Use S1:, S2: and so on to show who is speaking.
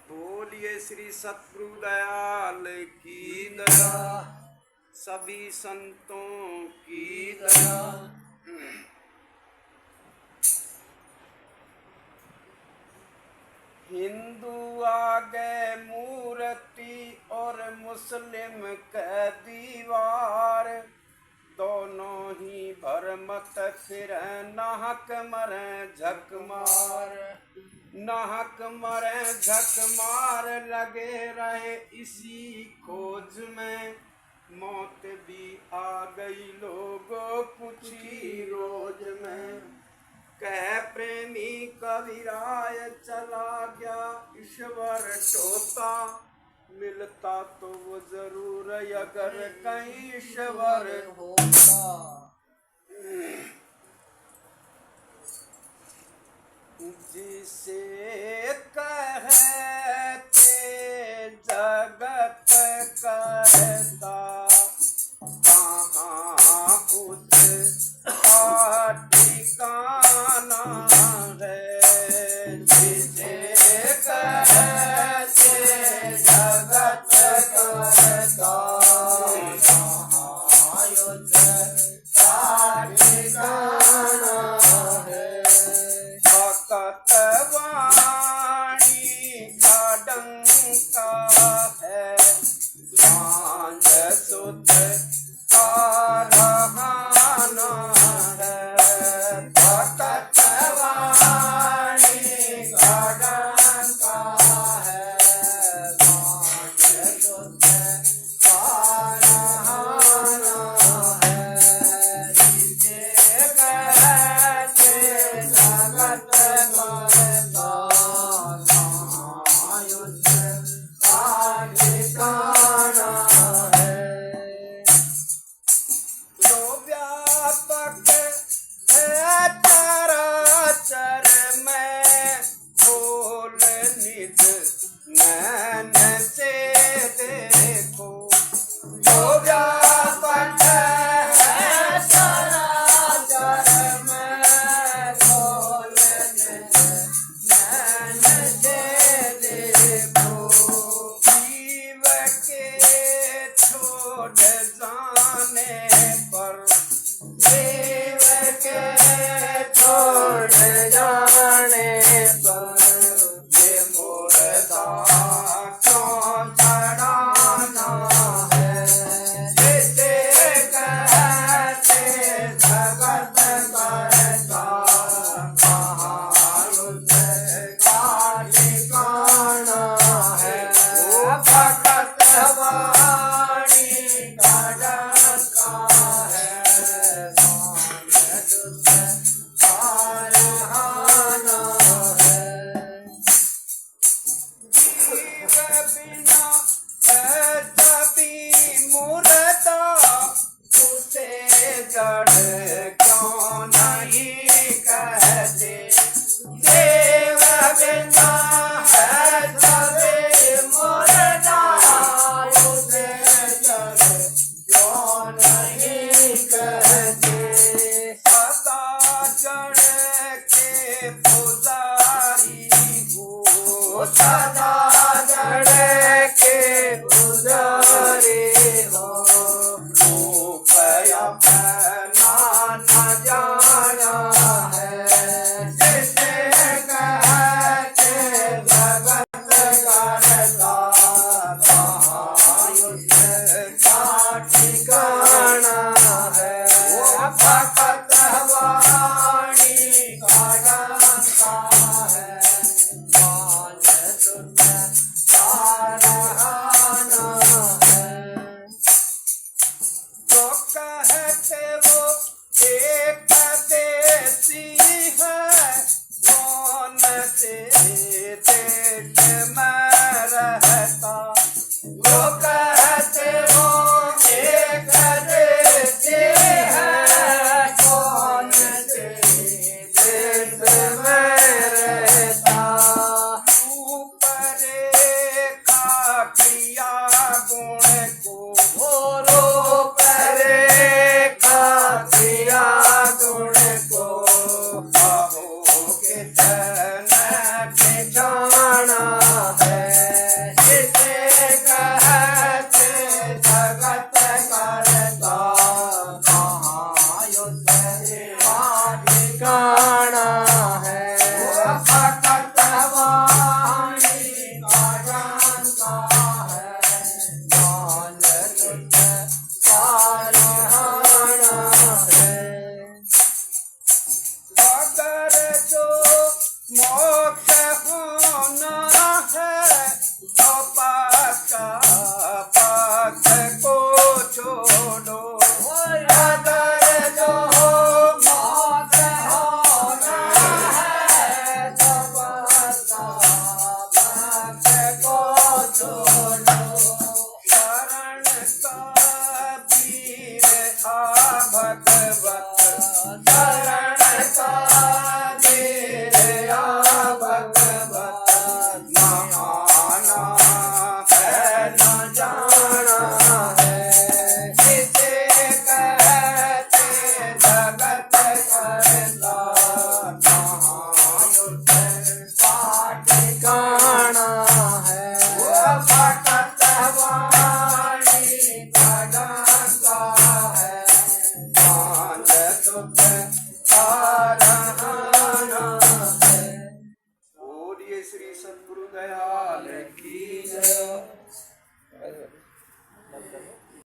S1: बोलिए श्री सतगुरु दयाल की दया, सभी संतों की दया। हिंदू आगे मूर्ति और मुस्लिम के दीवार, दोनों ही भरमत फिर नाहक मरे झक मार। नाहक मरे झक मार लगे रहे इसी खोज में, मौत भी आ गई लोगों पूछी रोज में। कह प्रेमी कविराय चला गया ईश्वर टोता, मिलता तो वो जरूर अगर कहीं ईश्वर होता। जिसे कहते जगत करता, कहाँ उसका ठिकाना है। जिसे कहते जगत करता, कहाँ उसका ठिकाना है। भक्त वाणी का डंका है, सांझ सुध का रहाना है। भक्त वाणी का डंका है, सांझ सुध का रहाना है। जिसे कहते जगत करता, कहाँ उसका ठिकाना है। जो व्यापक है चराचर में, खोल निज नैन से देखो। जो व्यापक है चराचर में, खोल निज नैन से देखो। जीव के छोड़ जाने पर, जीव के छोड़ जाने पर, ये मुर्दा क्यों चढ़ाना है। जिसे कहते जगत करता, कहाँ उसका ठिकाना है। भक्त वाणी का डंका है, सांझ सुध का रहाना है। जीव बिना है सभी मुर्दा, उसे जड़ क्यों नहीं कहते। देव बिना है सभी मुर्दा, उसे जड़ क्यों नहीं कहते। सदा जड़ के पुजारी हो, सदा जड़ के पुजारी हो। रूप अपना न जाना है। जिसे कहते जगत करता, कहाँ उसका ठिकाना है। भक्त वाणी का डंका है, सांझ सुध का रहाना है। जो कहते वो एक देसी है, कौन से देश में रहता। जो कहते वो एक देसी है, कौन से देश में रहता। ऊपर का क्रिया गुण को कहते